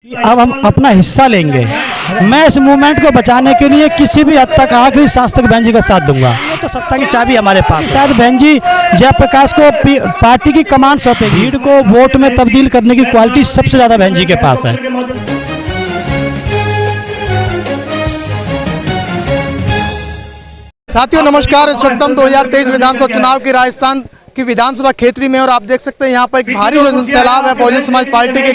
अब हम अपना हिस्सा लेंगे। मैं इस मूवमेंट को बचाने के लिए किसी भी हद तक आखिरी सांस तक बहन जी का साथ दूंगा। तो सत्ता की चाबी हमारे पास, शायद बहन जी जयप्रकाश को पार्टी की कमान सौंपेगी। भीड़ को वोट में तब्दील करने की क्वालिटी सबसे ज्यादा बहन जी के पास है। साथियों नमस्कार। इस वक्त हम 2023 विधानसभा चुनाव की राजस्थान की विधानसभा क्षेत्री में और आप देख सकते हैं यहाँ पर एक भारी सैलाब है। बहुजन समाज पार्टी की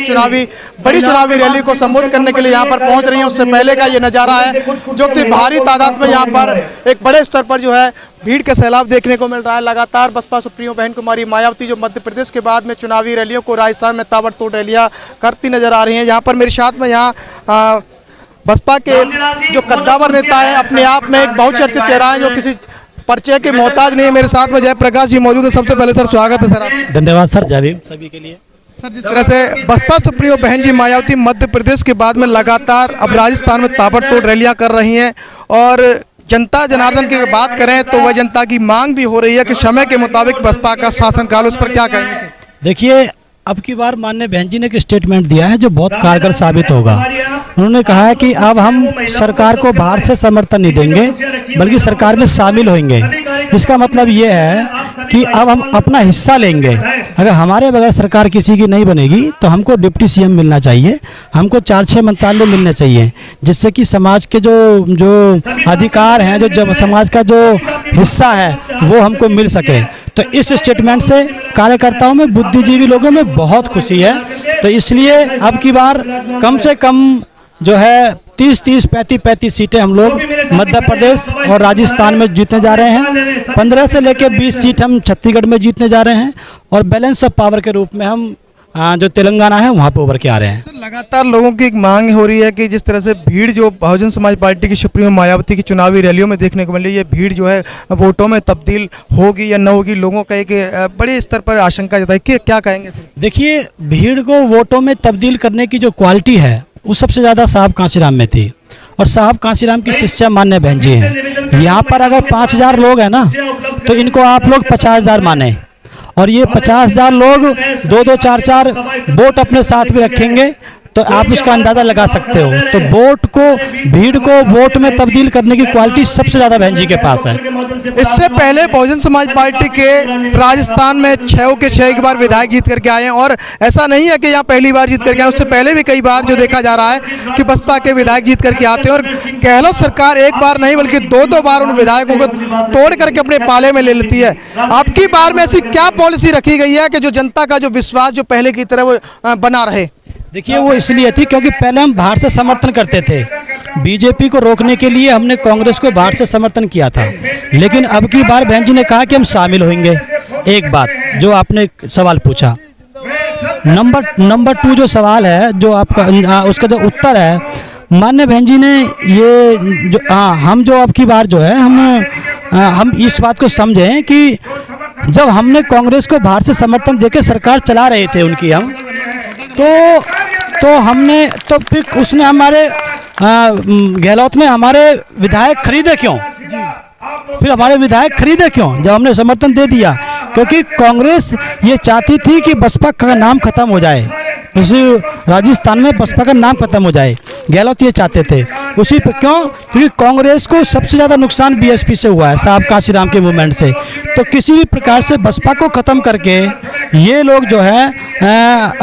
बड़ी चुनावी रैली को संबोधित करने के लिए यहाँ पर पहुँच रही है। उससे पहले का ये नज़ारा है जो कि भारी तादाद में यहाँ पर एक बड़े स्तर पर जो है भीड़ का सैलाब देखने को मिल रहा है। लगातार बसपा सुप्रीमो बहन कुमारी मायावती जो मध्य प्रदेश के बाद में चुनावी रैलियों को राजस्थान में ताबड़तोड़ रैलियाँ करती नजर आ रही हैं। यहाँ पर मेरे साथ में यहाँ बसपा के जो कद्दावर नेता है, अपने आप में एक बहुचर्चित चेहरा है जो किसी परिचय के मोहताज नहीं है। मेरे साथ में जयप्रकाश जी मौजूद है। सबसे पहले सर स्वागत है सर। आप धन्यवाद सर। जय भीम सभी के लिए। सर, जिस तरह से बसपा सुप्रीमो बहन जी मायावती मध्य प्रदेश के बाद में लगातार अब राजस्थान में ताबड़तोड़ रैलियां कर रही हैं और जनता जनार्दन की बात करें तो वह जनता की मांग भी हो रही है कि समय के मुताबिक बसपा का शासनकाल, उस पर क्या कहेंगे? देखिए, अब की बार माननीय बहन जी ने एक स्टेटमेंट दिया है जो बहुत कारगर साबित होगा। उन्होंने कहा है कि अब हम सरकार को बाहर से समर्थन नहीं देंगे बल्कि सरकार में शामिल होंगे। इसका मतलब ये है कि अब हम अपना हिस्सा लेंगे। अगर हमारे बगैर सरकार किसी की नहीं बनेगी तो हमको डिप्टी सीएम मिलना चाहिए, हमको 4-6 मंत्रालय मिलने चाहिए, जिससे कि समाज के जो अधिकार हैं, जो समाज का जो हिस्सा है वो हमको मिल सके। तो इस स्टेटमेंट से कार्यकर्ताओं में, बुद्धिजीवी लोगों में बहुत खुशी है। तो इसलिए अब की बार कम से कम जो है 30-30, 35-35 सीटें हम लोग मध्य प्रदेश और राजस्थान में जीतने जा रहे हैं। 15 से लेकर 20 सीट हम छत्तीसगढ़ में जीतने जा रहे हैं और बैलेंस ऑफ पावर के रूप में हम जो तेलंगाना है वहाँ पे उभर के आ रहे हैं। सर, लगातार लोगों की एक मांग हो रही है कि जिस तरह से भीड़ जो बहुजन समाज पार्टी की सुप्रीमो मायावती की चुनावी रैलियों में देखने को मिल रही है, ये भीड़ जो है वोटों में तब्दील होगी या न होगी, लोगों का एक बड़े स्तर पर आशंका जताई कि क्या कहेंगे? देखिए, भीड़ को वोटों में तब्दील करने की जो क्वालिटी है वो सबसे ज़्यादा साहब कांशीराम में थी और साहब कांशीराम की शिष्या मान्य बहन जी हैं। यहाँ पर अगर 5000 लोग हैं ना तो इनको आप लोग 50,000 माने और ये 50,000 लोग 2-2, 4-4 वोट अपने साथ में रखेंगे तो आप उसका अंदाज़ा लगा सकते हो। तो वोट को, भीड़ को वोट में तब्दील करने की क्वालिटी सबसे ज़्यादा बहन जी के पास है। इससे पहले बहुजन समाज पार्टी के राजस्थान में 6 के 6 बार विधायक जीत करके आए हैं और ऐसा नहीं है कि यहाँ पहली बार जीत करके आए, उससे पहले भी कई बार जो देखा जा रहा है कि बसपा के विधायक जीत करके आते हैं और गहलोत सरकार एक बार नहीं बल्कि 2-2 बार उन विधायकों को तोड़ करके अपने पाले में ले लेती है। अब की बार में ऐसी क्या पॉलिसी रखी गई है कि जो जनता का जो विश्वास जो पहले की तरह वो बना रहे? देखिए, वो इसलिए थी क्योंकि पहले हम बाहर से समर्थन करते थे। बीजेपी को रोकने के लिए हमने कांग्रेस को बाहर से समर्थन किया था, लेकिन अब की बार बहन जी ने कहा कि हम शामिल होंगे। एक बात जो आपने सवाल पूछा, नंबर 2 जो सवाल है जो आपका, उसका जो उत्तर है, माननीय बहन जी ने ये जो हम जो अब की बार जो है हम इस बात को समझें कि जब हमने कांग्रेस को बाहर से समर्थन देकर सरकार चला रहे थे उनकी हम तो हमने तो फिर उसने हमारे गहलोत ने हमारे विधायक खरीदे क्यों? फिर हमारे विधायक खरीदे क्यों जब हमने समर्थन दे दिया? क्योंकि कांग्रेस ये चाहती थी कि बसपा का नाम खत्म हो जाए, उसी राजस्थान में बसपा का नाम खत्म हो जाए। गहलोत ये चाहते थे उसी पर। क्यों? क्योंकि कांग्रेस को सबसे ज़्यादा नुकसान बीएसपी से हुआ है, साहब कांशीराम के मूवमेंट से। तो किसी भी प्रकार से बसपा को ख़त्म करके ये लोग जो है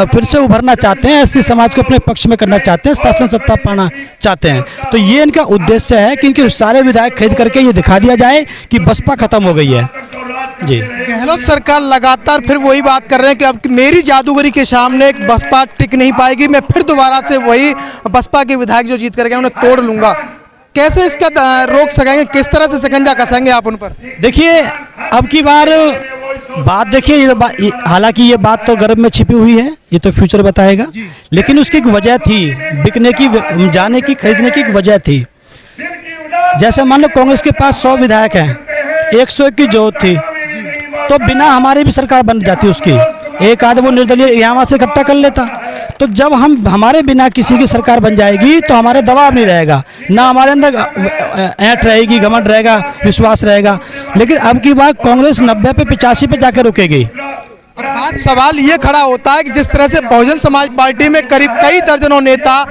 फिर से उभरना चाहते हैं, एससी समाज को अपने पक्ष में करना चाहते हैं, शासन सत्ता पाना चाहते हैं। तो ये इनका उद्देश्य है कि इनके सारे विधायक खरीद करके ये दिखा दिया जाए कि बसपा खत्म हो गई है। जी, गहलोत सरकार लगातार फिर वही बात कर रहे हैं कि अब मेरी जादूगरी के सामने बसपा टिक नहीं पाएगी, मैं फिर दोबारा से वही बसपा के विधायक जो जीत कर गए उन्हें तोड़ लूंगा। कैसे इसका रोक सकेंगे? किस तरह से शिकंजा कसेंगे आप उन पर? देखिए, अब की बार बात देखिए, हालांकि ये बात तो गर्भ में छिपी हुई है, ये तो फ्यूचर बताएगा, लेकिन उसकी एक वजह थी, बिकने की, जाने की, खरीदने की एक वजह थी। जैसे मान लो कांग्रेस के पास 100 विधायक हैं, 101 की जरूरत थी, तो बिना हमारी भी सरकार बन जाती उसकी, एक आध वो निर्दलीय यहाँ से इकट्ठा कर लेता। तो जब हमारे बिना किसी की सरकार बन जाएगी तो हमारे दबाव नहीं रहेगा, ना हमारे अंदर ऐंठ रहेगी, घमंड रहेगा, विश्वास रहेगा। लेकिन अब की बार कांग्रेस 90 पे 85 पे जाकर रुकेगी। अब बात सवाल ये खड़ा होता है कि जिस तरह से बहुजन समाज पार्टी में करीब कई दर्जनों नेता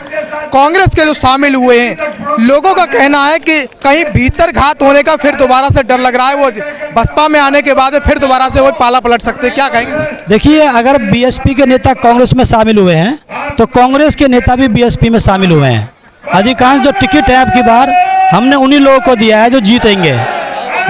कांग्रेस के जो शामिल हुए हैं, लोगों का कहना है कि कहीं भीतर घात होने का फिर दोबारा से डर लग रहा है। वो बसपा में आने के बाद फिर दोबारा से वो पाला पलट सकते हैं, क्या कहेंगे? देखिए, अगर बीएसपी के नेता कांग्रेस में शामिल हुए हैं तो कांग्रेस के नेता भी बीएसपी में शामिल हुए हैं। अधिकांश जो टिकट है अब की बार हमने उन्हीं लोगों को दिया है जो जीतेंगे।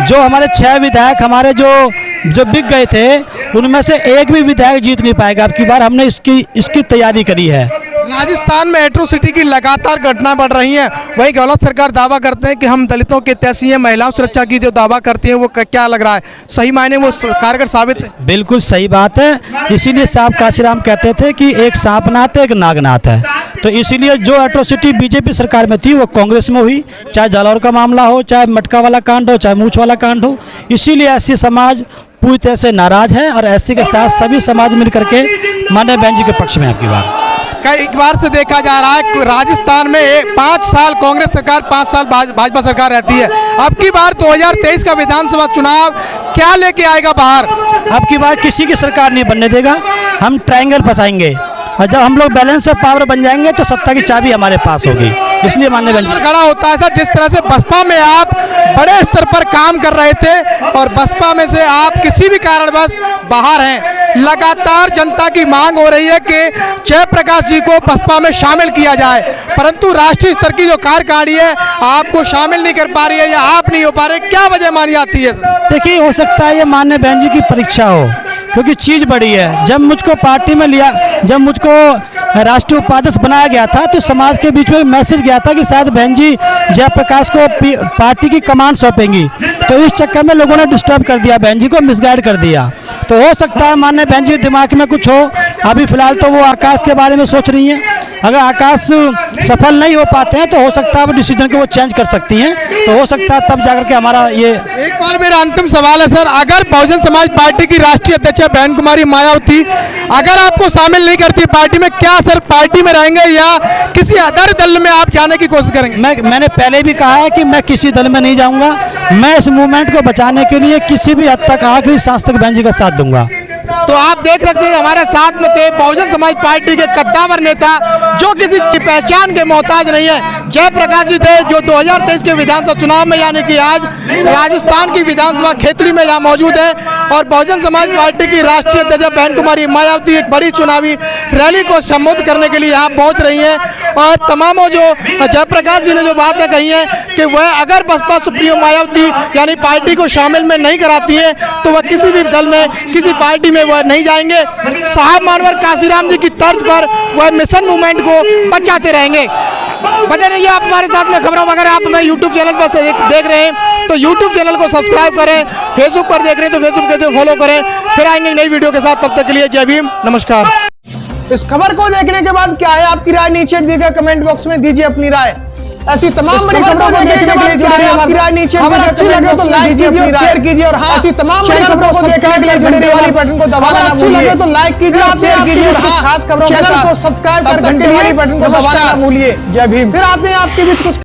जो हमारे 6 विधायक हमारे जो बिक गए थे, उनमें से एक भी विधायक जीत नहीं पाएगा। अब की बार हमने इसकी तैयारी करी है। राजस्थान में एट्रोसिटी की लगातार घटना बढ़ रही हैं, वहीं गहलोत सरकार दावा करते हैं कि हम दलितों के तैसी हैं, महिलाओं सुरक्षा की जो दावा करती हैं वो क्या लग रहा है, सही मायने वो कारगर साबित है? बिल्कुल सही बात है। इसीलिए साहब काशीराम कहते थे कि एक सांपनाथ है, एक नागनाथ है। तो इसीलिए जो एट्रोसिटी बीजेपी सरकार में थी वो कांग्रेस में हुई, चाहे जालौर का मामला हो, चाहे मटका वाला कांड हो, चाहे मूछ वाला कांड हो। इसीलिए एससी समाज पूरी तरह से नाराज है और एससी के साथ सभी समाज मिलकर के माननीय बहन जी के पक्ष में आपकी बार। कई बार से देखा जा रहा है राजस्थान में 5 साल कांग्रेस सरकार, 5 साल भाजपा सरकार रहती है। अब की बार 2023 का विधानसभा चुनाव क्या लेके आएगा बाहर? अब की बार किसी की सरकार नहीं बनने देगा, हम ट्रायंगल फंसाएंगे और जब हम लोग बैलेंस ऑफ पावर बन जाएंगे तो सत्ता की चाबी हमारे पास होगी। इसलिए माननीय बहन जी खड़ा होता है सर, जिस तरह से बसपा में आप बड़े स्तर पर काम कर रहे थे और बसपा में से आप किसी भी कारणवश बाहर हैं, लगातार जनता की मांग हो रही है कि जयप्रकाश जी को बसपा में शामिल किया जाए, परंतु राष्ट्रीय स्तर की जो कार्यकारिणी है आपको शामिल नहीं कर पा रही है या आप नहीं हो पा रहे, क्या वजह मानी जाती है? देखिए, हो सकता है ये माननीय बहन जी की परीक्षा हो, क्योंकि चीज़ बड़ी है। जब मुझको पार्टी में लिया, जब मुझको राष्ट्रीय उपाध्यक्ष बनाया गया था तो समाज के बीच में मैसेज गया था कि शायद बहन जी जयप्रकाश को पार्टी की कमान सौंपेंगी। तो इस चक्कर में लोगों ने डिस्टर्ब कर दिया, बहन जी को मिसगाइड कर दिया। तो हो सकता है माननीय बहन जी के दिमाग में कुछ हो। अभी फिलहाल तो वो आकाश के बारे में सोच रही हैं। अगर आकाश सफल नहीं हो पाते हैं तो हो सकता है वो डिसीजन को वो चेंज कर सकती हैं। तो हो सकता है तब जाकर के हमारा ये। एक और मेरा अंतिम सवाल है सर, अगर बहुजन समाज पार्टी की राष्ट्रीय अध्यक्ष बहन कुमारी मायावती अगर आपको शामिल नहीं करती पार्टी में, क्या सर पार्टी में रहेंगे या किसी अदर दल में आप जाने की कोशिश करेंगे? मैंने पहले भी कहा है कि मैं किसी दल में नहीं जाऊंगा। मैं इस मूवमेंट को बचाने के लिए किसी भी हद तक आखिरी सांस तक बहन जी का साथ दूंगा। तो आप देख रहे हैं हमारे साथ में थे बहुजन समाज पार्टी के कद्दावर नेता जो किसी की पहचान के मोहताज नहीं है, जयप्रकाश जी थे, जो 2023 के विधानसभा चुनाव में यानी कि आज राजस्थान की विधानसभा खेतड़ी में यहाँ मौजूद है। और बहुजन समाज पार्टी की राष्ट्रीय अध्यक्ष बहन कुमारी मायावती एक बड़ी चुनावी रैली को संबोधित करने के लिए यहाँ पहुँच रही हैं। और तमामों जो जयप्रकाश जी ने जो बातें कही हैं कि वह अगर बसपा सुप्रीमो मायावती यानी पार्टी को शामिल में नहीं कराती है तो वह किसी भी दल में, किसी पार्टी में वह नहीं जाएंगे। साहब मानवर काशीराम जी की तर्ज पर वह मिशन मूवमेंट को बचाते रहेंगे। बने रहिए आप हमारे साथ में। खबरों वगैरह आप हमें यूट्यूब चैनल पर से देख रहे हैं तो यूट्यूब चैनल को सब्सक्राइब करें, फेसबुक पर देख रहे हैं तो फेसबुक पे फॉलो करें। फिर आएंगे नई वीडियो के साथ, तब तक के लिए जय भीम, नमस्कार। इस खबर को देखने के बाद क्या है आपकी राय, नीचे दिए गए कमेंट बॉक्स में दीजिए अपनी राय। ऐसी तमाम बड़ी खबरों को देखने के बाद क्या है आपकी राय, नीचे अगर अच्छी लगे तो लाइक कीजिए और शेयर कीजिए। और हाँ, ऐसी तमाम बड़ी खबरों को देखने के लिए जुड़े वाली बटन को दबाना ना भूलिए। अच्छी लगे तो लाइक कीजिए और शेयर कीजिए। और हाँ, खास खबरों के साथ सब्सक्राइब कर घंटे वाली बटन को दबाना ना भूलिए। जय भीम। फिर आते हैं आपके बीच कुछ